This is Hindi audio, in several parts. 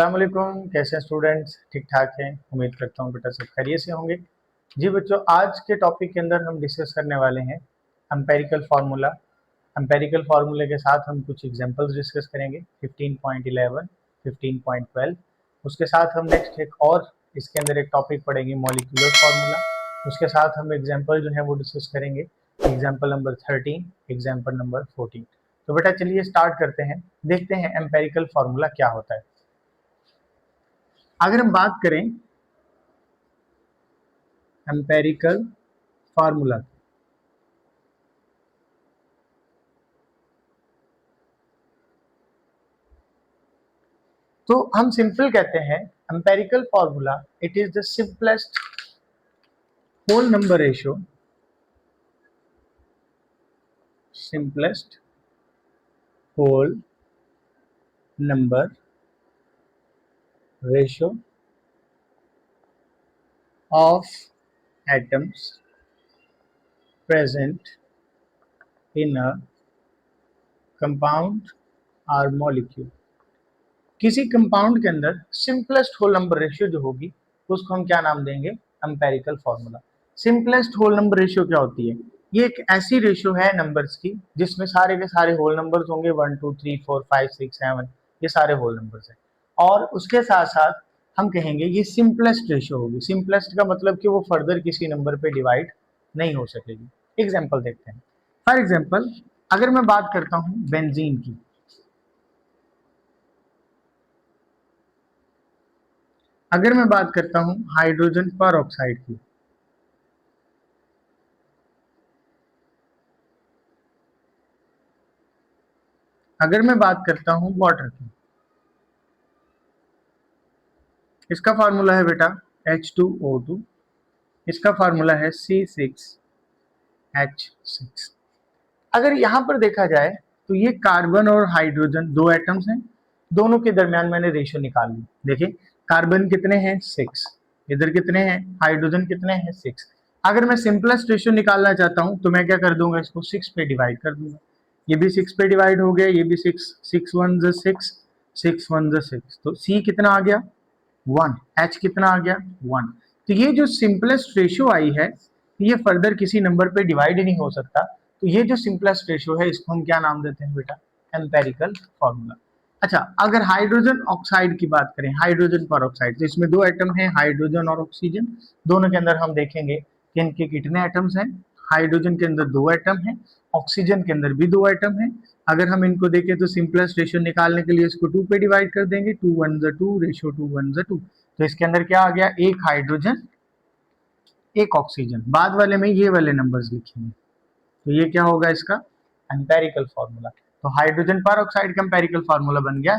अस्सलामुअलैकुम। कैसे हैं स्टूडेंट्स? ठीक ठाक हैं? उम्मीद करता हूँ बेटा सब खैरियत से होंगे। जी बच्चों, आज के टॉपिक के अंदर हम डिस्कस करने वाले हैं एम्पेरिकल फार्मूला। एम्पेरिकल फार्मूले के साथ हम कुछ एग्जांपल्स डिस्कस करेंगे 15.11, 15.12। उसके साथ हम नेक्स्ट एक और इसके अंदर एक टॉपिक पढ़ेंगे मॉलिक्यूलर फार्मूला। उसके साथ हम एग्जाम्पल जो है वो डिस्कस करेंगे, एग्जाम्पल नंबर 13, एग्जाम्पल नंबर 14। तो बेटा चलिए स्टार्ट करते हैं, देखते हैं एम्पेरिकल फार्मूला क्या होता है। अगर हम बात करें एम्पेरिकल फार्मूला, तो हम सिंपल कहते हैं empirical formula it is the simplest whole number ratio, simplest whole number ratio of atoms present in a compound और मॉलिक्यूल। किसी कंपाउंड के अंदर सिंपलेस्ट होल नंबर रेशियो जो होगी उसको हम क्या नाम देंगे? Empirical formula. Simplest whole number ratio क्या होती है? ये एक ऐसी रेशियो है नंबर्स की जिसमें सारे के सारे होल नंबर्स होंगे, 1 2 3 4 5 6 7, ये सारे होल नंबर्स हैं। और उसके साथ साथ हम कहेंगे ये सिंपलेस्ट रेशियो होगी। सिंपलेस्ट का मतलब कि वो फर्दर किसी नंबर पे डिवाइड नहीं हो सकेगी। एग्जाम्पल देखते हैं। फॉर एग्जाम्पल अगर मैं बात करता हूँ बेंजीन की, अगर मैं बात करता हूं हाइड्रोजन पर ऑक्साइड की, अगर मैं बात करता हूं वाटर की, इसका फार्मूला है बेटा H2O2, इसका फार्मूला है C6H6। अगर यहां पर देखा जाए तो ये कार्बन और हाइड्रोजन दो एटम्स हैं, दोनों के दरमियान मैंने रेशियो निकाल ली। देखिए कार्बन कितने हैं 6, इधर कितने हैं हाइड्रोजन कितने हैं 6। अगर मैं सिंपलेस्ट रेशियो निकालना चाहता हूं तो मैं क्या कर दूंगा, इसको 6 पे डिवाइड कर दूंगा। ये भी 6 पे डिवाइड हो गया, ये भी 6, 6 1 6, 6 1 6, तो C कितना आ गया 1, H कितना आ गया 1। तो ये जो सिंपलेस्ट रेशियो आई है ये फर्दर किसी नंबर पे डिवाइड ही नहीं हो सकता। तो ये जो सिंपलेस्ट रेशियो है इसको हम क्या नाम देते हैं बेटा? Empirical formula. अच्छा, अगर हाइड्रोजन ऑक्साइड की बात करें, हाइड्रोजन पर ऑक्साइड, तो इसमें दो एटम हैं हाइड्रोजन और ऑक्सीजन। दोनों के अंदर हम देखेंगे कि इनके कितने एटम्स हैं। हाइड्रोजन के अंदर दो एटम हैं, ऑक्सीजन के अंदर भी दो एटम हैं। अगर हम इनको देखें तो सिंपलेस्ट रेशियो निकालने के लिए इसको 2 पे डिवाइड कर देंगे, 2 1 2, रेशियो 2 1 2। तो इसके अंदर क्या आ गया, एक हाइड्रोजन एक ऑक्सीजन। बाद वाले में ये वाले नंबर्स लिखेंगे, तो ये क्या होगा इसका एम्पेरिकल फार्मूला। तो हाइड्रोजन पर ऑक्साइड का एम्पेरिकल फार्मूला बन गया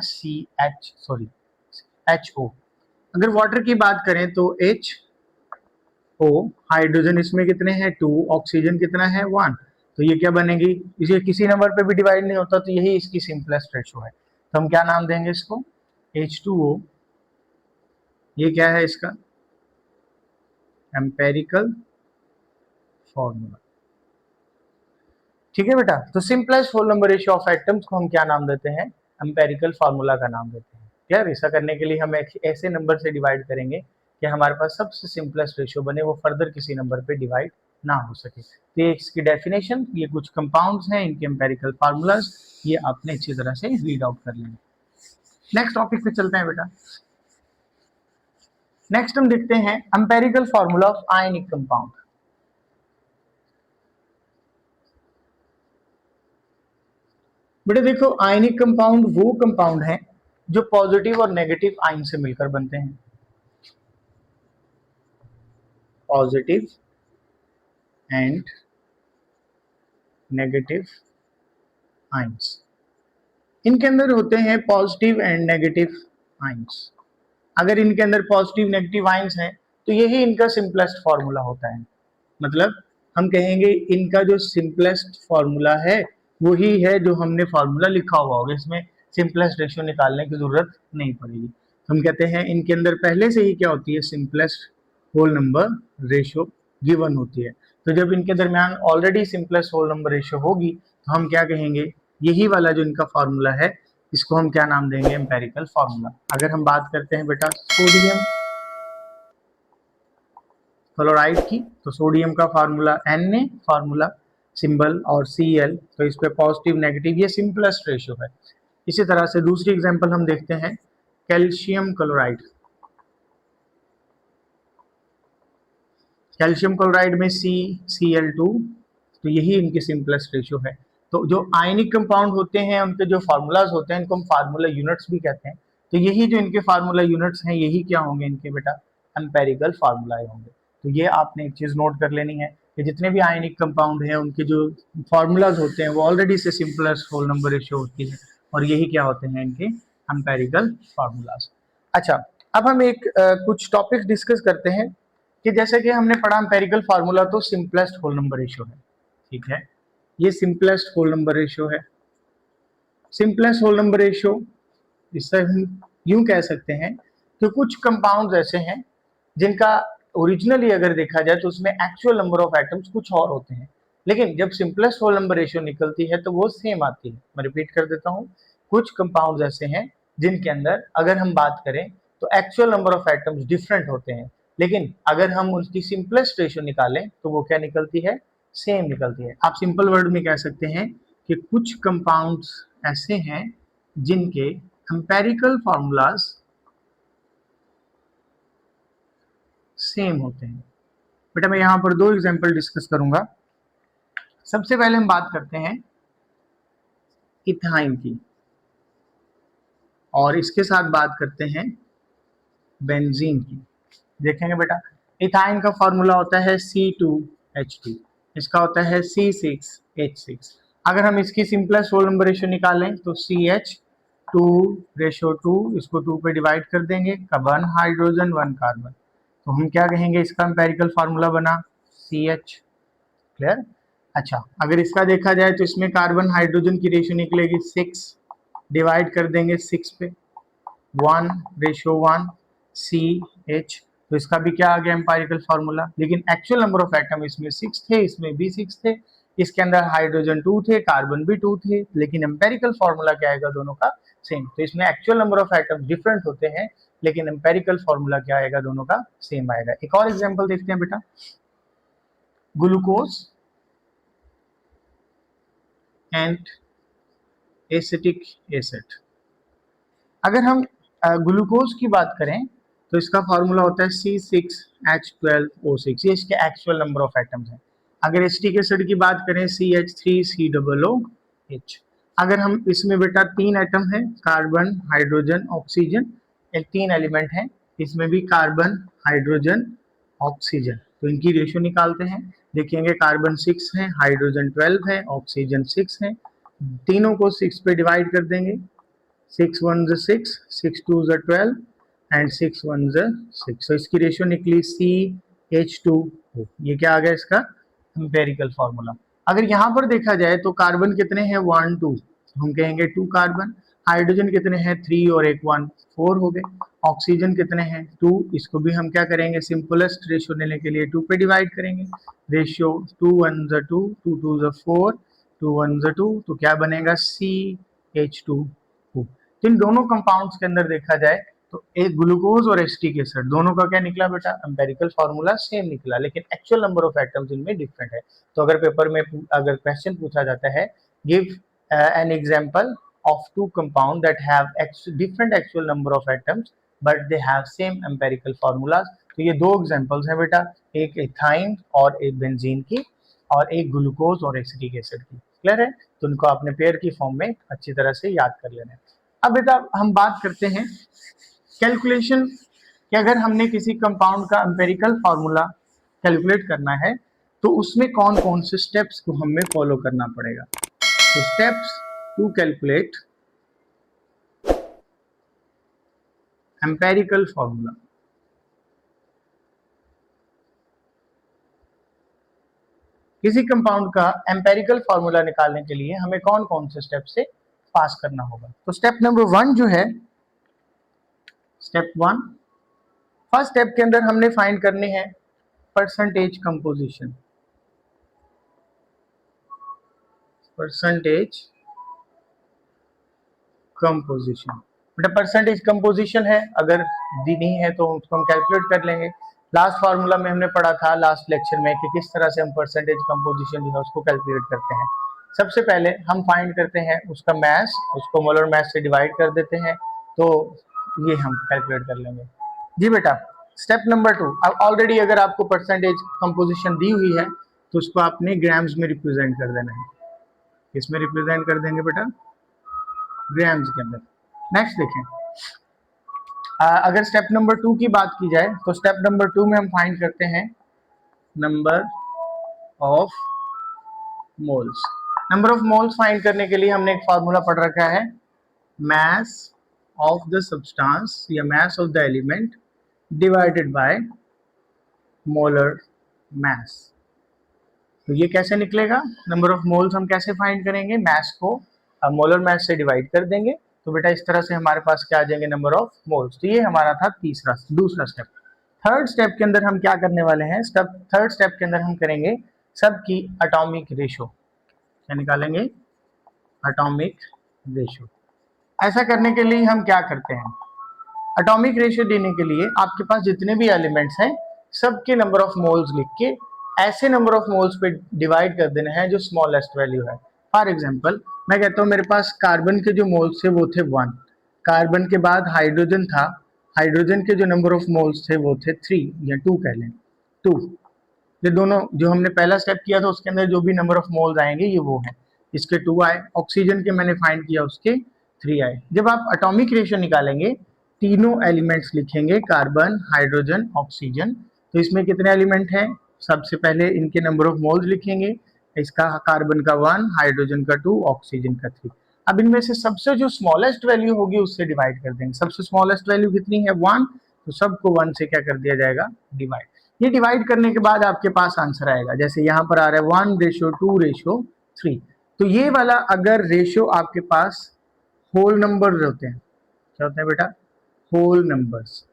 HO। अगर वाटर की बात करें तो HO, हाइड्रोजन इसमें कितने हैं 2, ऑक्सीजन कितना है 1। तो ये क्या बनेगी, इसे किसी नंबर पे भी डिवाइड नहीं होता, तो यही इसकी सिंपलेस्ट रेशियो है। तो हम क्या नाम देंगे इसको H2O। ये क्या है इसका एम्पेरिकल फॉर्मूला। ठीक है बेटा, तो simplest whole number ratio of atoms को हम क्या नाम देते हैं? एम्पेरिकल फार्मूला का नाम देते हैं। क्लियर? ऐसा करने के लिए हम एक ऐसे नंबर से डिवाइड करेंगे कि हमारे पास सबसे सिंपलेस्ट रेशियो बने, वो फर्दर किसी नंबर पे डिवाइड ना हो सके। तो ये इसकी डेफिनेशन, ये कुछ कंपाउंड्स हैं, इनके एम्पेरिकल फार्मूलाज, ये आपने अच्छी तरह से रीड आउट कर लेंगे। नेक्स्ट टॉपिक पे चलते हैं बेटा। नेक्स्ट हम देखते हैं empirical formula of ionic compound. बेटा देखो, आयनिक कंपाउंड वो कंपाउंड है जो पॉजिटिव और नेगेटिव आयन से मिलकर बनते हैं। पॉजिटिव एंड नेगेटिव आयंस, इनके अंदर होते हैं पॉजिटिव एंड नेगेटिव आयंस। अगर इनके अंदर पॉजिटिव नेगेटिव आयंस हैं तो यही इनका सिंपलेस्ट फॉर्मूला होता है। मतलब हम कहेंगे इनका जो सिंपलेस्ट फॉर्मूला है वही है जो हमने फॉर्मूला लिखा हुआ होगा, इसमें सिंपलेस्ट रेशियो निकालने की जरूरत नहीं पड़ेगी। हम कहते हैं इनके अंदर पहले से ही क्या होती है, simplest whole number ratio given होती है। तो जब इनके दरमियान already simplest whole number ratio होगी तो हम क्या कहेंगे, यही वाला जो इनका फॉर्मूला है इसको हम क्या नाम देंगे, एम्पेरिकल फार्मूला। अगर हम बात करते हैं बेटा सोडियम क्लोराइड की, तो सोडियम का फार्मूला Na फार्मूला सिंबल और Cl, तो इस पे पॉजिटिव नेगेटिव, ये सिंपलेस्ट रेशियो है। इसी तरह से दूसरी एग्जांपल हम देखते हैं कैल्शियम क्लोराइड। कैल्शियम क्लोराइड में CCl2, तो यही इनकी सिंपलेस्ट रेशियो है। तो जो आयनिक कंपाउंड होते हैं उनके जो फार्मूलाज होते हैं इनको हम फार्मूला यूनिट्स भी कहते हैं। तो यही जो इनके फार्मूला यूनिट्स हैं यही क्या होंगे इनके बेटा, एम्पेरिकल फार्मूलाए होंगे। तो ये आपने एक चीज नोट कर लेनी है कि जितने भी आयनिक कंपाउंड हैं उनके जो फार्मूलाज होते हैं वो ऑलरेडी से सिंपलेस्ट होल नंबर रेशियो होती है, और यही क्या होते हैं इनके एम्पेरिकल फार्मूलाज। अच्छा, अब हम एक कुछ टॉपिक डिस्कस करते हैं कि जैसे कि हमने पढ़ा एम्पेरिकल फार्मूला तो सिंपलेस्ट होल नंबर रेशियो है, ठीक है, ये सिंपलेस्ट होल नंबर रेशियो है। सिंपलेस्ट होल नंबर रेशियो, इससे हम यूं कह सकते हैं कि कुछ कंपाउंड्स ऐसे हैं जिनका ओरिजिनली अगर देखा जाए तो उसमें एक्चुअल नंबर ऑफ एटम्स कुछ और होते हैं, लेकिन जब सिंपलेस्ट होल नंबर रेशियो निकलती है तो वो सेम आती है। मैं रिपीट कर देता हूँ, कुछ कंपाउंड्स ऐसे हैं जिनके अंदर अगर हम बात करें तो actual number of atoms different होते हैं, लेकिन अगर हम उसकी सिंपलेस्ट रेशियो निकालें तो वो क्या निकलती है, सेम निकलती है। आप सिंपल वर्ड में कह सकते हैं कि कुछ कंपाउंड्स ऐसे हैं जिनके एम्पेरिकल फार्मूलाज सेम होते हैं। बेटा मैं यहाँ पर दो एग्जांपल डिस्कस करूंगा। सबसे पहले हम बात करते हैं इथाइन की, और इसके साथ बात करते हैं बेंजीन की। देखेंगे बेटा, इथाइन का फॉर्मूला होता है C2H2, इसका होता है C6H6। अगर हम इसकी सिंपलेस्ट होल नंबर रेशियो निकालें तो CH2/2, इसको 2 पे डिवाइड कर देंगे, 1 हाइड्रोजन 1 कार्बन, तो हम क्या कहेंगे, इसका एम्पेरिकल फार्मूला बना CH। क्लियर। अच्छा, अगर इसका देखा जाए तो इसमें कार्बन हाइड्रोजन की रेशियो निकलेगी 6, डिवाइड कर देंगे 6 पे, 1/1 CH, तो इसका भी क्या आ गया, एम्पायरिकल फार्मूला। लेकिन एक्चुअल नंबर ऑफ एटम इसमें 6 थे, इसमें भी 6 थे, इसके अंदर हाइड्रोजन 2 थे, कार्बन भी 2 थे, लेकिन एम्पेरिकल फार्मूला क्या आएगा, दोनों का सेम। तो इसमें actual number of atom different होते हैं, लेकिन एम्पेरिकल फार्मूला क्या आएगा, दोनों का सेम आएगा। एक और एग्जाम्पल देखते हैं बेटा, ग्लूकोज एंड एसिटिक एसिड। अगर हम ग्लूकोज की बात करें तो इसका फार्मूला होता है C6H12O6, ये इसके एक्चुअल नंबर ऑफ एटम्स हैं। अगर एसिटिक एसिड की बात करें CH3COOH। अगर हम इसमें बेटा 3 एटम है, कार्बन हाइड्रोजन ऑक्सीजन, एक 3 एलिमेंट हैं, इसमें भी कार्बन हाइड्रोजन ऑक्सीजन, तो इनकी रेशियो निकालते हैं। देखेंगे कार्बन 6 है, हाइड्रोजन 12 है, ऑक्सीजन 6 है, तीनों को 6 पे डिवाइड कर देंगे, 6 1 6, 6 2 12 एंड 6 1 6, तो इसकी रेशियो निकली CH2O। ये क्या आ गया इसका एम्पेरिकल फार्मूला। अगर यहाँ पर देखा जाए तो कार्बन कितने हैं, 1 2, हम कहेंगे 2 कार्बन, हाइड्रोजन कितने हैं, 3 और 1 1, 4 हो गए, ऑक्सीजन कितने हैं, 2, इसको भी हम क्या करेंगे, सिंपलेस्ट रेशियो लेने के लिए 2 पे डिवाइड करेंगे, रेशियो 2 1 2, 2 2 4, 2 1 2, तो क्या बनेगा CH2O। तो इन दोनों कंपाउंड्स के अंदर देखा जाए तो एक ग्लूकोज और एसिटिक एसिड दोनों का क्या निकला बेटा, एम्पेरिकल फार्मूला सेम निकला, लेकिन एक्चुअल नंबर ऑफ एटम्स इनमें डिफरेंट है। तो अगर पेपर में अगर क्वेश्चन पूछा जाता है, give an example of two compound that have different actual number of atoms but they have same empirical formulas, तो ये दो एग्जांपल्स हैं बेटा, एक इथाइन और एक बेंजीन की, और एक ग्लूकोज और एसिटिक एसिड की। क्लियर है, तो उनको आपने पेयर की फॉर्म में अच्छी तरह से याद कर लेना है। अब बेटा हम बात करते हैं कैलकुलेशन कि अगर हमने किसी कंपाउंड का एम्पेरिकल फार्मूला कैलकुलेट करना है तो उसमें कौन कौन से स्टेप्स को हमें फॉलो करना पड़ेगा। तो steps to calculate empirical formula. किसी कंपाउंड का एम्पेरिकल फार्मूला निकालने के लिए हमें कौन कौन से स्टेप से पास करना होगा। तो स्टेप नंबर 1 जो है, स्टेप 1, फर्स्ट स्टेप के अंदर हमने फाइंड करनी है परसेंटेज कंपोजिशन, परसेंटेज कंपोजिशन। बेटा परसेंटेज कंपोजिशन है, अगर दी नहीं है तो उसको हम कैलकुलेट कर लेंगे। लास्ट फार्मूला में हमने पढ़ा था लास्ट लेक्चर में कि किस तरह से हम परसेंटेज कंपोजिशन जो है उसको कैलकुलेट करते हैं। सबसे पहले हम फाइंड करते हैं उसका मास, उसको मोलर मास से डिवाइड कर देते हैं, तो ये हम कैलकुलेट कर लेंगे। जी बेटा स्टेप नंबर 2, अब ऑलरेडी अगर आपको परसेंटेज कंपोजिशन दी हुई है तो उसको आपने ग्राम्स में रिप्रेजेंट कर देना है। किसमें रिप्रेजेंट कर देंगे बेटा? ग्राम्स के अंदर। नेक्स्ट देखें, अगर स्टेप नंबर 2 की बात की जाए तो स्टेप नंबर 2 में हम फाइंड करते हैं number of moles. Number of moles find करने के लिए हमने एक फार्मूला पढ़ रखा है, mass of the substance या mass of the element divided by molar mass। तो ये कैसे निकलेगा? नंबर ऑफ मोल्स हम कैसे फाइंड करेंगे? mass को मोलर मास से डिवाइड कर देंगे, तो बेटा इस तरह से हमारे पास क्या आ जाएंगे? Number of moles. तो ये हमारा था दूसरा स्टेप। थर्ड स्टेप के अंदर हम क्या करने वाले हैं? थर्ड स्टेप के अंदर हम करेंगे सबकी एटॉमिक रेशो। क्या निकालेंगे? Atomic ratio. ऐसा करने के लिए हम क्या करते हैं? एटॉमिक रेशियो देने के लिए आपके पास जितने भी एलिमेंट्स हैं सबके नंबर ऑफ मोल्स लिख के ऐसे नंबर ऑफ मोल्स पे डिवाइड कर देना है जो स्मॉलेस्ट वैल्यू है। फॉर एग्जांपल मैं कहता हूँ मेरे पास कार्बन के जो मोल्स थे वो थे 1, कार्बन के बाद हाइड्रोजन था, हाइड्रोजन के जो नंबर ऑफ मोल्स थे वो थे 3 या 2 कह लें 2। ये दोनों जो हमने पहला स्टेप किया था उसके अंदर जो भी नंबर ऑफ मोल्स आएंगे ये वो है, इसके 2 आए, ऑक्सीजन के मैंने फाइंड किया उसके 3 आए। जब आप एटॉमिक रेशियो निकालेंगे तीनों एलिमेंट्स लिखेंगे, कार्बन हाइड्रोजन ऑक्सीजन, तो इसमें कितने एलिमेंट हैं? सबसे पहले इनके नंबर ऑफ मोल्स लिखेंगे, इसका कार्बन का 1, हाइड्रोजन का 2, ऑक्सीजन का 3। अब इनमें से सबसे जो स्मॉलेस्ट वैल्यू होगी उससे डिवाइड कर देंगे। सबसे स्मॉलेस्ट वैल्यू कितनी है? 1, तो सबको 1 से क्या कर दिया जाएगा? डिवाइड। ये डिवाइड करने के बाद आपके पास आंसर आएगा, जैसे यहाँ पर आ रहा है 1:2:3। तो ये वाला अगर रेशियो आपके पास होल नंबर होते हैं, क्या होते हैं बेटा? होल नंबर्स,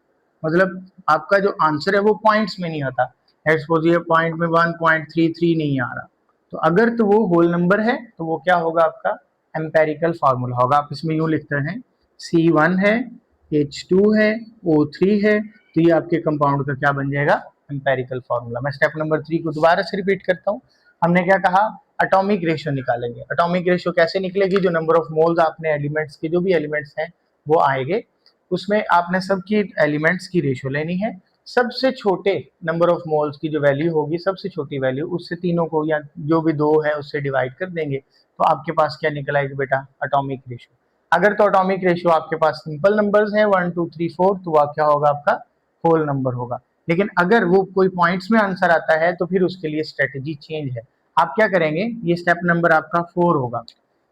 मतलब आपका जो आंसर है वो पॉइंट्स में नहीं आता। सपोज ये पॉइंट में 1.33 नहीं आ रहा, तो अगर तो वो होल नंबर है तो वो क्या होगा? आपका एम्पेरिकल फार्मूला होगा। आप इसमें यूं लिखते हैं C1 है, H2 है, O3 है, तो ये आपके कंपाउंड का क्या बन जाएगा? Empirical formula. मैं स्टेप नंबर 3 को दोबारा से रिपीट करता हूँ। हमने क्या कहा? एटॉमिक रेशियो निकालेंगे। एटॉमिक रेशियो कैसे निकलेगी? जो नंबर ऑफ मोल्स आपने एलिमेंट्स के जो भी एलिमेंट्स हैं वो आएंगे, उसमें आपने सबकी एलिमेंट्स की रेशियो लेनी है। सबसे छोटे नंबर ऑफ मोल्स की जो वैल्यू होगी, सबसे छोटी वैल्यू, उससे तीनों को या जो भी 2 है उससे डिवाइड कर देंगे, तो आपके पास क्या निकल आएगी बेटा? Atomic ratio. अगर तो एटॉमिक रेशियो आपके पास सिंपल नंबर्स हैं 1 2 3 4, तो वह क्या होगा? आपका होल नंबर होगा। लेकिन अगर वो कोई पॉइंट्स में आंसर आता है तो फिर उसके लिए स्ट्रेटेजी चेंज है। आप क्या करेंगे? ये स्टेप नंबर आपका 4 होगा।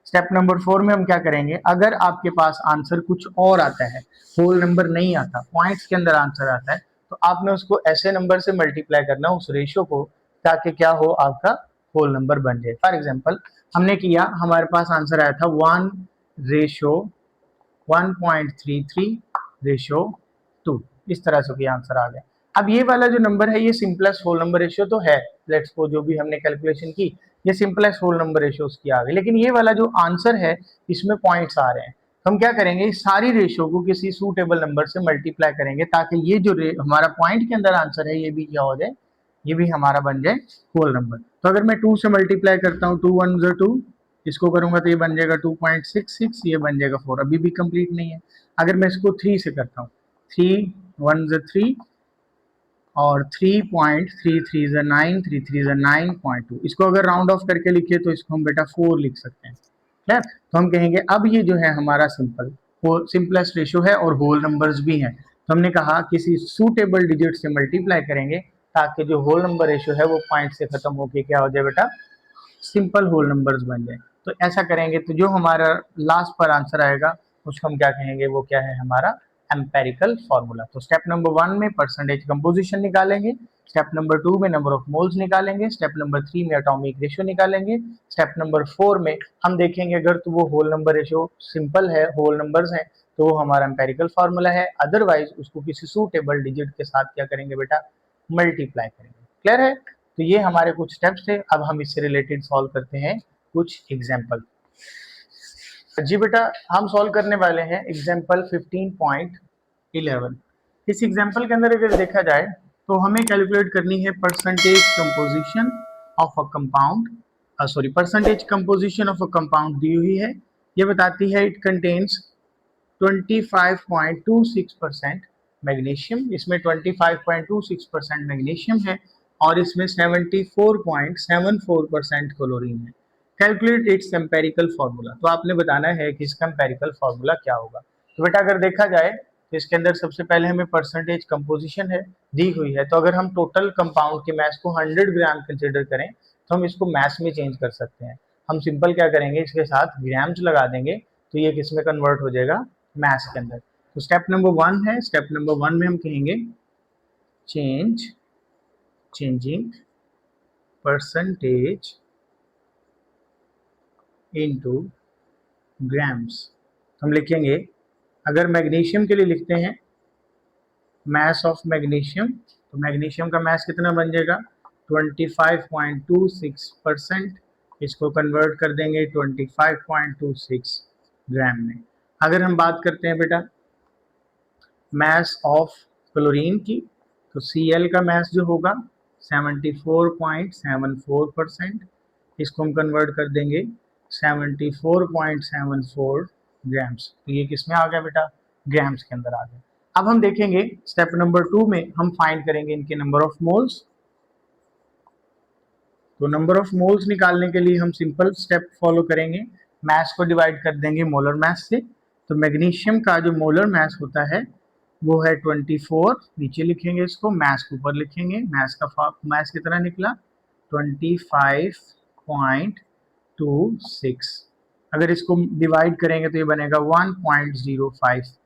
स्टेप नंबर 4 में हम क्या करेंगे? अगर आपके पास आंसर कुछ और आता है, होल नंबर नहीं आता, पॉइंट्स के अंदर आंसर आता है, तो आपने उसको ऐसे नंबर से मल्टीप्लाई करना उस रेशियो को, ताकि क्या हो? आपका होल नंबर बन जाए। फॉर एग्जाम्पल हमने किया, हमारे पास आंसर आया था 1:1.33:2, इस तरह से भी आंसर आ गया। अब ये वाला जो नंबर है ये सिंपलेस्ट होल नंबर रेशियो तो है, लेट्स सपोज जो भी हमने कैलकुलेशन की ये सिंपलेस्ट होल नंबर रेशियो की आ गई, लेकिन ये वाला जो आंसर है इसमें पॉइंट्स आ रहे हैं, तो हम क्या करेंगे? इस सारी रेशियो को किसी सूटेबल नंबर से मल्टीप्लाई करेंगे, ताकि ये जो हमारा पॉइंट के अंदर आंसर है ये भी क्या हो जाए? ये भी हमारा बन जाए होल नंबर। तो अगर मैं 2 से मल्टीप्लाई करता हूँ, 2 1 2, इसको करूंगा तो ये बन जाएगा 2.66, ये बन जाएगा 4, अभी भी कंप्लीट नहीं है। अगर मैं इसको 3 से करता हूँ, 3 1 3 और 3.33 33 9.2, इसको अगर राउंड ऑफ करके लिखे तो इसको हम बेटा 4 लिख सकते हैं। क्लियर? तो हम कहेंगे अब ये जो है हमारा सिंपलेस्ट रेशियो है और होल नंबर्स भी हैं, तो हमने कहा किसी सूटेबल डिजिट से मल्टीप्लाई करेंगे ताकि जो होल नंबर रेशियो है वो पॉइंट से खत्म होके क्या हो जाए बेटा? सिंपल होल नंबर्स बन जाए। तो ऐसा करेंगे तो जो हमारा लास्ट पर आंसर आएगा उसको हम क्या कहेंगे? वो क्या है? हमारा एम्पेरिकल फार्मूला। तो स्टेप नंबर 1 में परसेंटेज कंपोजिशन निकालेंगे, स्टेप नंबर 2 में नंबर ऑफ मोल्स निकालेंगे, स्टेप नंबर 3 में एटॉमिक रेशियो निकालेंगे, स्टेप नंबर 4 में हम देखेंगे अगर तो वो होल नंबर रेशियो सिंपल है, होल नंबर्स हैं, तो वो हमारा एम्पेरिकल फार्मूला है, अदरवाइज उसको किसी सूटेबल डिजिट के साथ क्या करेंगे बेटा? मल्टीप्लाई करेंगे। क्लियर है? तो ये हमारे कुछ स्टेप्स थे। अब हम इससे रिलेटेड सॉल्व करते हैं कुछ एग्जाम्पल। जी बेटा, हम सॉल्व करने वाले हैं एग्जाम्पल 15.11। इस एग्जाम्पल के अंदर अगर देखा जाए तो हमें कैलकुलेट करनी है percentage composition of a compound, sorry percentage composition of a compound दी हुई है। ये बताती है इट कंटेन्स 25.26% मैग्नीशियम, इसमें 25.26% मैग्नीशियम है और इसमें 74.74% क्लोरीन है। कैलकुलेट इट्स एम्पेरिकल फार्मूला, तो आपने बताना है कि इसका एम्पेरिकल फार्मूला क्या होगा। तो बेटा अगर देखा जाए तो इसके अंदर सबसे पहले हमें परसेंटेज कंपोजिशन है दी हुई है, तो अगर हम टोटल कंपाउंड के मास को 100 ग्राम कंसिडर करें तो हम इसको मास में चेंज कर सकते हैं। हम सिंपल क्या करेंगे, इसके साथ ग्राम्स लगा देंगे तो ये किस में कन्वर्ट हो जाएगा, मैथ्स के अंदर। तो स्टेप नंबर 1 है, स्टेप नंबर 1 में हम कहेंगे चेंजिंग परसेंटेज इनटू ग्राम्स। हम लिखेंगे, अगर मैग्नीशियम के लिए लिखते हैं मास ऑफ मैग्नीशियम, तो मैग्नीशियम का मास कितना बन जाएगा 25.26%। इसको कन्वर्ट कर देंगे 25.26 ग्राम में। अगर हम बात करते हैं बेटा मास ऑफ क्लोरीन की, तो Cl का मास जो होगा 74.74%, इसको हम कन्वर्ट कर देंगे 74.74 ग्राम्स। तो ये किस में आ गया बेटा, ग्राम्स के अंदर आ गया। अब हम देखेंगे स्टेप नंबर 2 में हम फाइंड करेंगे इनके नंबर ऑफ मोल्स। तो नंबर ऑफ मोल्स निकालने के लिए हम सिंपल स्टेप फॉलो करेंगे, मास को डिवाइड कर देंगे मोलर मास से। तो मैग्नीशियम का जो मोलर मास होता है वो है 24, नीचे लिखेंगे इसको, मास को ऊपर लिखेंगे। मास का मास कितना निकला 25.26। अगर इसको डिवाइड करेंगे तो ये बनेगा 1.05।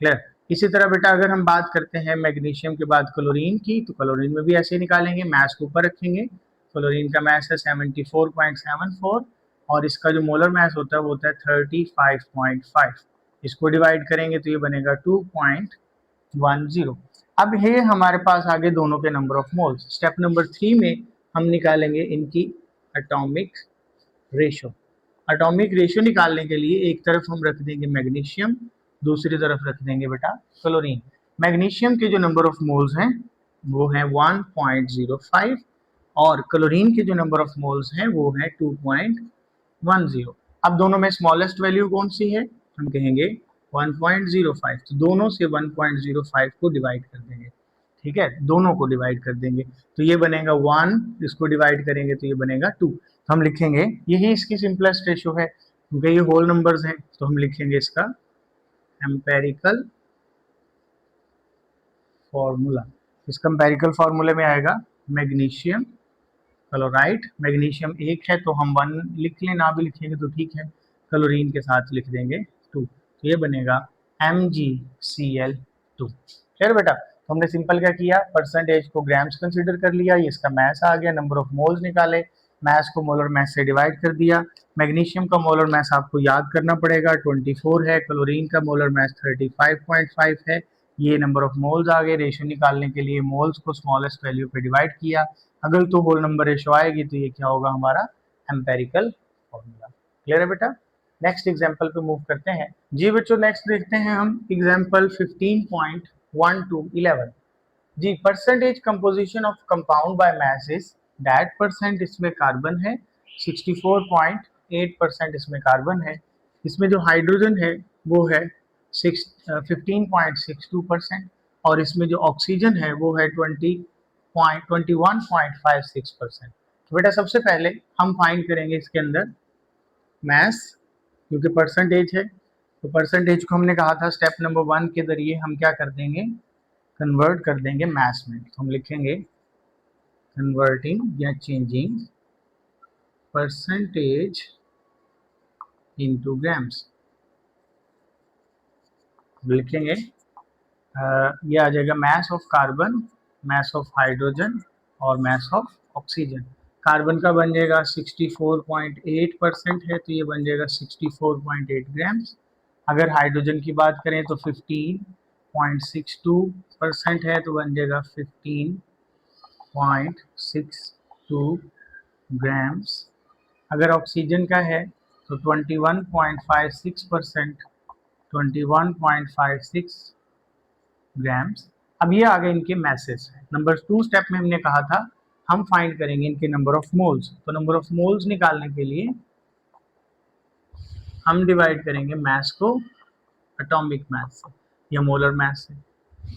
क्लियर। इसी तरह बेटा अगर हम बात करते हैं मैग्नीशियम के बाद क्लोरीन की, तो क्लोरीन में भी ऐसे निकालेंगे, मास को ऊपर रखेंगे। क्लोरीन का मास है 74.74 और इसका जो मोलर मास होता है वो होता है 35.5। इसको डिवाइड करेंगे तो ये बनेगा 2.10। अब ये हमारे पास आगे दोनों के number of moles. Step number 3 में हम निकालेंगे इनकी एटॉमिक रेशो। एटॉमिक रेशो निकालने के लिए एक तरफ हम रख देंगे मैग्नीशियम, दूसरी तरफ रख देंगे बेटा क्लोरीन। मैग्नीशियम के जो नंबर ऑफ मोल्स हैं वो है 1.05 और क्लोरीन के जो नंबर ऑफ मोल्स हैं वो है 2.10। अब दोनों में स्मॉलेस्ट वैल्यू कौन सी है, हम कहेंगे 1.05। तो दोनों से 1.05 को डिवाइड कर देंगे, ठीक है, दोनों को डिवाइड कर देंगे तो ये बनेगा 1, इसको डिवाइड करेंगे तो ये बनेगा 2। तो हम लिखेंगे यही इसकी सिंपलेस्ट रेशो है, क्योंकि ये होल नंबर्स हैं, तो हम लिखेंगे इसका एम्पेरिकल फॉर्मूला। इसका एम्पेरिकल फॉर्मूले में आएगा मैग्नीशियम क्लोराइड, मैग्नीशियम 1 है तो हम 1 लिख लें, ना भी लिखेंगे तो ठीक है, क्लोरीन के साथ लिख देंगे 2, तो ये बनेगा MgCl2। खैर बेटा, तो हमने सिंपल क्या किया, परसेंटेज को ग्राम्स कंसीडर कर लिया, ये इसका मास आ गया, नंबर ऑफ मोल्स निकाले, मास को मोलर मास से डिवाइड कर दिया। मैग्नीशियम का मोलर मास आपको याद करना पड़ेगा 24 है, क्लोरीन का मोलर मास 35.5 है, ये नंबर ऑफ मोल्स आ गए। रेशो निकालने के लिए मोल्स को स्मॉलेस्ट वैल्यू पे डिवाइड किया, अगर तो होल नंबर रेशो आएगी तो ये क्या होगा हमारा एम्पेरिकल फॉर्मूला। क्लियर है बेटा। नेक्स्ट एग्जांपल पे मूव करते हैं। जी बच्चों, नेक्स्ट देखते हैं हम एग्जांपल 15.1-11। जी, percentage composition of compound by mass is that percent, इसमें कार्बन है 64.8% इसमें कार्बन है, इसमें जो हाइड्रोजन है वो है 15.62% और इसमें जो ऑक्सीजन है वो है 21.56%। तो बेटा सबसे पहले हम फाइंड करेंगे इसके अंदर मास, क्योंकि परसेंटेज है, तो परसेंटेज को हमने कहा था स्टेप नंबर 1 के जरिए हम क्या कर देंगे, कन्वर्ट कर देंगे मास में। तो हम लिखेंगे कन्वर्टिंग या चेंजिंग परसेंटेज इनटू ग्राम्स। लिखेंगे ये आ जाएगा mass of carbon, mass of hydrogen और मास ऑफ ऑक्सीजन। कार्बन का बन जाएगा 64.8% है तो ये बन जाएगा 64.8 ग्राम्स। अगर हाइड्रोजन की बात करें तो 15.62% है तो बन जाएगा 15.62 ग्राम्स। अगर ऑक्सीजन का है तो 21.56%, 21.56 ग्राम्स। अब ये आ गए इनके मैसेज। नंबर 2 स्टेप में हमने कहा था हम फाइंड करेंगे इनके नंबर ऑफ मोल्स। तो नंबर ऑफ मोल्स निकालने के लिए हम डिवाइड करेंगे मास को एटॉमिक मास से या मोलर मास से।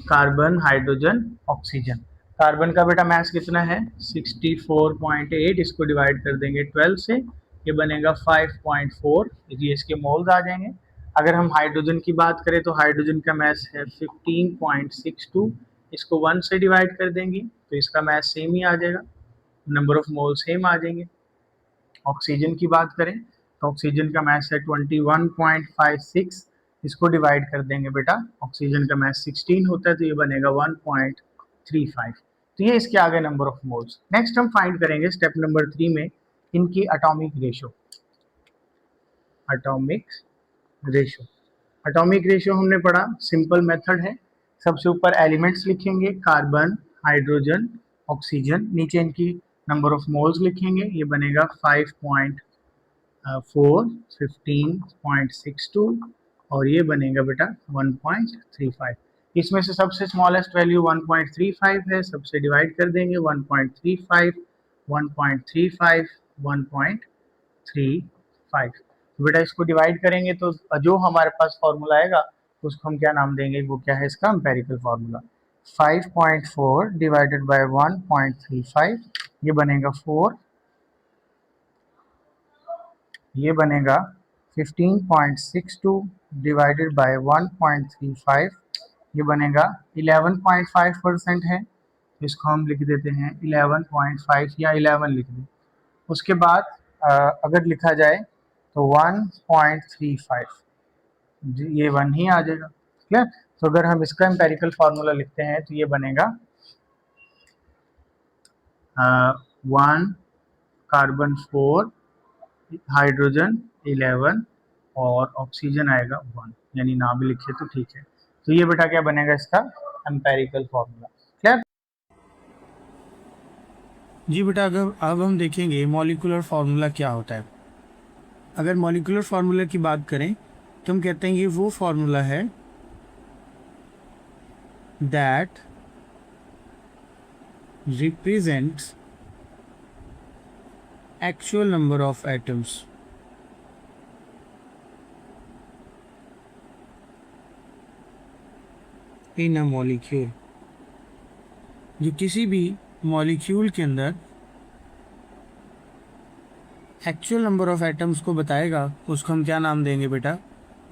Carbon, hydrogen, oxygen. कार्बन का बेटा मास कितना है 64.8, इसको डिवाइड कर देंगे 12 से, ये बनेगा 5.4, ये इसके मोल्स आ जाएंगे। अगर हम हाइड्रोजन की बात करें तो हाइड्रोजन का मास है 15.62, इसको 1 से डिवाइड कर देंगे तो इसका मास सेम ही आ जाएगा, नंबर ऑफ मोल सेम आ जाएंगे। ऑक्सीजन की बात करें तो ऑक्सीजन का मास है 21.56, इसको डिवाइड कर देंगे बेटा, ऑक्सीजन का मास 16 होता है तो ये बनेगा 1.35। तो ये इसके आगे नंबर ऑफ मोल्स। नेक्स्ट हम फाइंड करेंगे स्टेप नंबर 3 में इनकी atomic ratio. Atomic ratio, atomic ratio हमने पढ़ा, सिंपल मेथड है। सबसे ऊपर एलिमेंट्स लिखेंगे, कार्बन, हाइड्रोजन, ऑक्सीजन, नीचे इनकी नंबर ऑफ मोल्स लिखेंगे, ये बनेगा 5.4, 15.62 और ये बनेगा बेटा 1.35। इसमें से सबसे स्मॉलेस्ट वैल्यू 1.35 है, सबसे डिवाइड कर देंगे 1.35, 1.35, 1.35। तो बेटा इसको डिवाइड करेंगे तो जो हमारे पास फॉर्मूला आएगा उसको हम क्या नाम देंगे, वो क्या है इसका एम्पेरिकल फार्मूला। 5.4 डिवाइडेड बाय 1.35, ये बनेगा 4, ये बनेगा 15.62 डिवाइडेड बाय 1.35, ये बनेगा 11.5% है, इसको हम लिख देते हैं 11.5 या 11 लिख दें। उसके बाद अगर लिखा जाए तो 1.35, ये 1 ही आ जाएगा, क्लियर। तो अगर हम इसका एम्पेरिकल फार्मूला लिखते हैं तो ये बनेगा 1, कार्बन 4, हाइड्रोजन 11 और ऑक्सीजन आएगा 1, यानी ना भी लिखे तो ठीक है। तो ये बेटा क्या बनेगा इसका एम्पेरिकल फार्मूला, क्लियर। जी बेटा, अगर अब हम देखेंगे मॉलिक्यूलर फार्मूला क्या होता है। अगर मॉलिक्यूलर फार्मूला की बात करें तो हम कहते हैं ये वो फार्मूला है that represents actual number of atoms in a molecule. जो किसी भी मॉलिक्यूल के अंदर एक्चुअल नंबर ऑफ एटम्स को बताएगा उसको हम क्या नाम देंगे बेटा,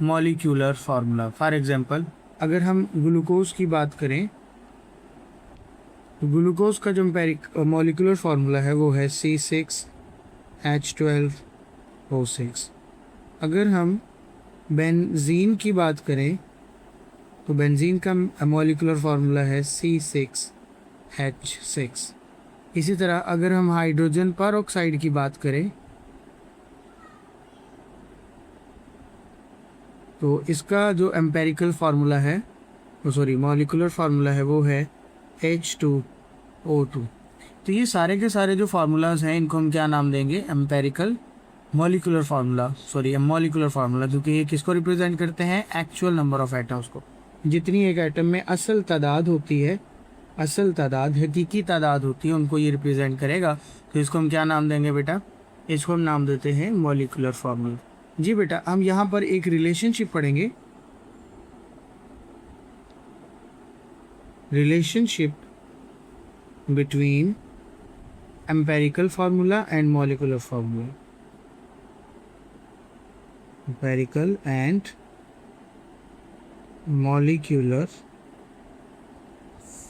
मॉलिक्यूलर फार्मूला। फॉर एग्जांपल अगर हम ग्लूकोज की बात करें तो ग्लूकोज का जो मॉलिक्यूलर फार्मूला है वो है C6H12O6। अगर हम बेंजीन की बात करें तो बेंजीन का मॉलिक्यूलर फार्मूला है C6H6। इसी तरह अगर हम हाइड्रोजन पर ऑक्साइड की बात करें तो इसका जो एम्पेरिकल फार्मूला है, मॉलिक्यूलर फार्मूला है वो है H2O2। तो ये सारे के सारे जो फार्मूलाज हैं इनको हम क्या नाम देंगे, empirical molecular formula, molecular formula, क्योंकि ये किसको रिप्रेजेंट करते हैं, एक्चुअल नंबर ऑफ एटम्स को। जितनी एक एटम में असल तादाद होती है, असल तादाद, हकीकी तादाद होती है, उनको ये रिप्रेजेंट करेगा। तो इसको हम क्या नाम देंगे बेटा, इसको हम नाम देते हैं मॉलिक्यूलर फार्मूला। जी बेटा, हम यहाँ पर एक रिलेशनशिप पढ़ेंगे, relationship between empirical formula and molecular formula. Empirical and molecular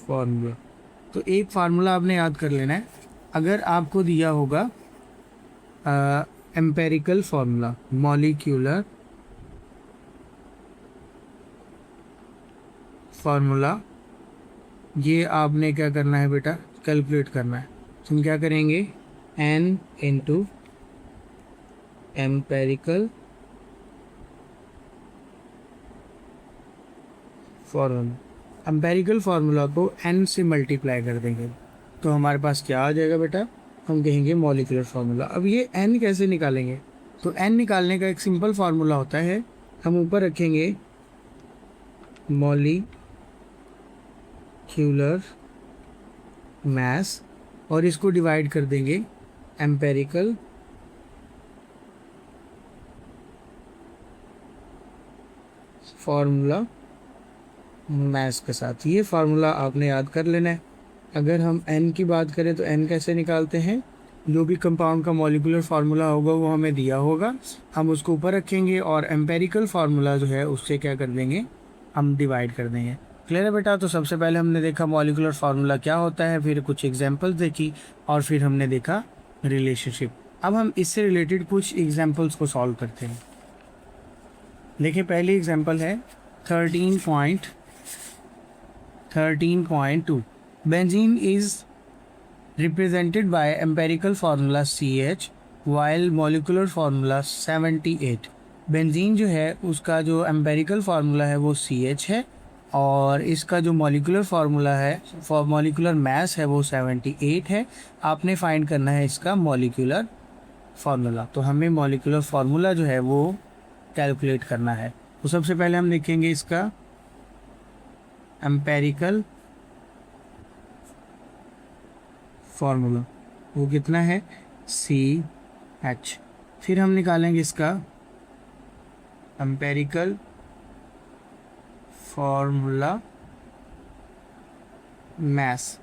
formula. तो एक फार्मूला आपने याद कर लेना है। अगर आपको दिया होगा एम्पेरिकल फार्मूला, मॉलिक्यूलर फार्मूला, ये आपने क्या करना है बेटा, कैलकुलेट करना है। तो हम क्या करेंगे, n into empirical formula. Empirical formula को n से मल्टीप्लाई कर देंगे तो हमारे पास क्या आ जाएगा बेटा, हम कहेंगे मॉलिक्यूलर फार्मूला। अब ये n कैसे निकालेंगे, तो n निकालने का एक सिंपल फार्मूला होता है, हम ऊपर रखेंगे मॉलिक्यूलर मास और इसको डिवाइड कर देंगे एम्पेरिकल फार्मूला मास के साथ। ये फार्मूला आपने याद कर लेना है। अगर हम n की बात करें तो n कैसे निकालते हैं, जो भी कंपाउंड का मॉलिक्यूलर फार्मूला होगा वो हमें दिया होगा, हम उसको ऊपर रखेंगे और एम्पेरिकल फार्मूला जो है उससे क्या कर देंगे, हम डिवाइड कर देंगे। क्लियर है बेटा? तो सबसे पहले हमने देखा मॉलिक्यूलर फार्मूला क्या होता है, फिर कुछ एग्जांपल्स देखी और फिर हमने देखा रिलेशनशिप। अब हम इससे रिलेटेड कुछ एग्जांपल्स को सॉल्व करते हैं। देखिए पहली एग्जांपल है 13.2 benzene is represented by empirical formula CH while molecular formula 78। Benzene जो है उसका जो एम्पेरिकल फार्मूला है वो CH है और इसका जो मॉलिक्यूलर फार्मूला है, मॉलिक्यूलर मास है वो 78 है। आपने फाइंड करना है इसका मॉलिक्यूलर फार्मूला। तो हमें मॉलिक्यूलर फार्मूला जो है वो कैलकुलेट करना है। तो सबसे पहले हम लिखेंगे इसका एम्पेरिकल फार्मूला, वो कितना है CH। फिर हम निकालेंगे इसका एम्पेरिकल फार्मूला मास।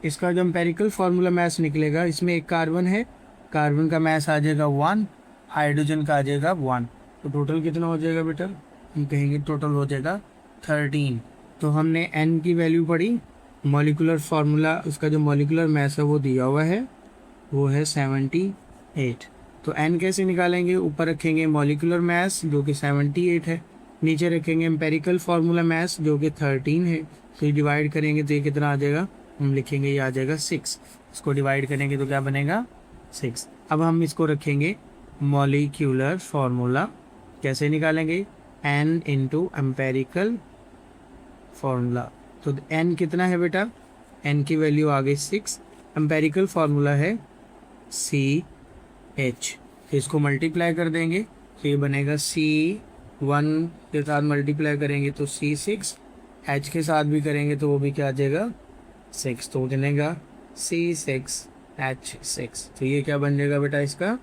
इसका जो एम्पेरिकल फार्मूला मास निकलेगा, इसमें एक कार्बन है, कार्बन का मास आ जाएगा 1, हाइड्रोजन का आ जाएगा 1। तो टोटल कितना हो जाएगा बेटा, हम कहेंगे टोटल हो जाएगा 13। तो हमने n की वैल्यू पढ़ी, मॉलिक्यूलर फार्मूला उसका जो मॉलिक्यूलर मास है वो दिया हुआ है, वो है 78। तो n कैसे निकालेंगे, ऊपर रखेंगे मॉलिक्यूलर मास जो कि 78 है, नीचे रखेंगे एम्पेरिकल फार्मूला मास जो कि 13 है। तो ये डिवाइड करेंगे तो ये कितना आ जाएगा, हम लिखेंगे ये आ जाएगा 6। इसको डिवाइड करेंगे तो क्या बनेगा 6। अब हम इसको रखेंगे मॉलिक्यूलर फार्मूला, कैसे निकालेंगे n इंटू एम्पेरिकल फार्मूला। तो n कितना है बेटा, n की वैल्यू आ गई 6, एम्पेरिकल फार्मूला है CH। इसको मल्टीप्लाई कर देंगे तो ये बनेगा C1 के साथ मल्टीप्लाई करेंगे तो C6, H के साथ भी करेंगे तो वो भी क्या आ जाएगा 6, तो बनेगा C6H6। तो ये क्या बन जाएगा बेटा, इसका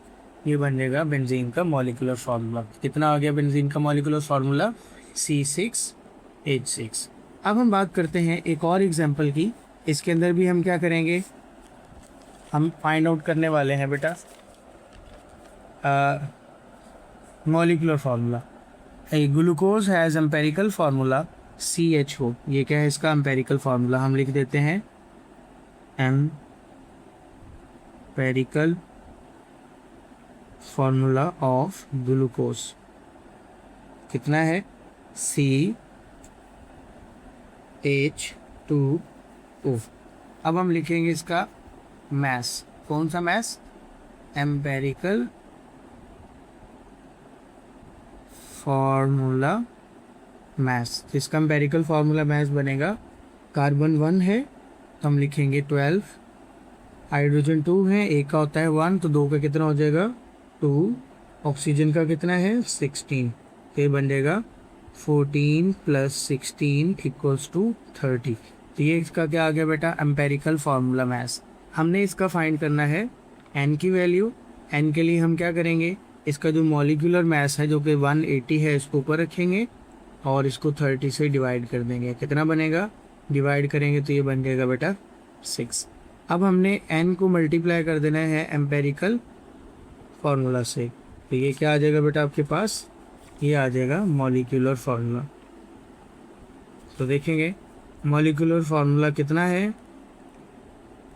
ये बन जाएगा बेंजीन का मॉलिक्यूलर फार्मूला। कितना आ गया बेंजीन का मॉलिक्यूलर फार्मूला, C6H6। अब हम बात करते हैं एक और एग्जांपल की। इसके अंदर भी हम क्या करेंगे, हम फाइंड आउट करने वाले हैं बेटा molecular formula. A glucose has empirical formula CHO। ये क्या है इसका एम्पेरिकल फार्मूला, हम लिख देते हैं एम्पेरिकल फार्मूला ऑफ ग्लूकोज कितना है CH2O। अब हम लिखेंगे इसका मास, कौन सा मास, एम्पेरिकल फार्मूला मास। इसका एम्पेरिकल फार्मूला मास बनेगा, कार्बन 1 है तो हम लिखेंगे 12, हाइड्रोजन 2 है, एक का होता है 1 तो 2 का कितना हो जाएगा 2, ऑक्सीजन का कितना है 16, तो ये बन जाएगा 14 + 16 = 30। तो ये इसका क्या आ गया बेटा, एम्पेरिकल फार्मूला मास। हमने इसका फाइंड करना है n की वैल्यू। n के लिए हम क्या करेंगे, इसका जो मॉलिक्यूलर मास है जो कि 180 है इसको ऊपर रखेंगे और इसको 30 से डिवाइड कर देंगे। कितना बनेगा, डिवाइड करेंगे तो ये बन जाएगा बेटा 6। अब हमने n को मल्टीप्लाई कर देना है एम्पेरिकल फार्मूला से। तो ये क्या आ जाएगा बेटा आपके पास, ये आ जाएगा मॉलिक्यूलर फार्मूला। तो देखेंगे मॉलिक्यूलर फार्मूला कितना है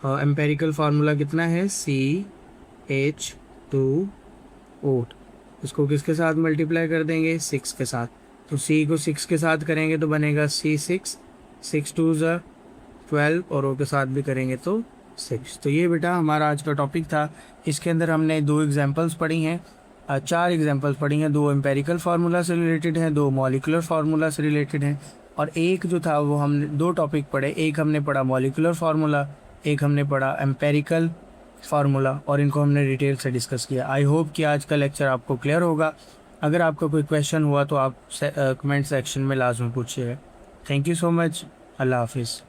और एम्पेरिकल फार्मूला कितना है CH2O। इसको किसके साथ मल्टीप्लाई कर देंगे, 6 के साथ। तो C को 6 के साथ करेंगे तो बनेगा C6, 6 2 12 और O के साथ भी करेंगे तो 6। तो ये बेटा हमारा आज का टॉपिक था। इसके अंदर हमने 2 एग्जांपल्स पढ़ी हैं, 4 एग्जांपल्स पढ़ी हैं। 2 एम्पेरिकल फार्मूला से रिलेटेड हैं, 2 मॉलिक्यूलर फार्मूला से रिलेटेड हैं और एक जो था वो हमने 2 टॉपिक पढ़े। एक हमने पढ़ा मॉलिक्यूलर फार्मूला, एक हमने पढ़ा एम्पेरिकल फार्मूला और इनको हमने डिटेल से डिस्कस किया। आई होप कि आज का लेक्चर आपको क्लियर होगा। अगर आपका कोई क्वेश्चन हुआ तो आप कमेंट सेक्शन में लाजमी पूछिएगा। Thank you so much. अल्लाह हाफिज़।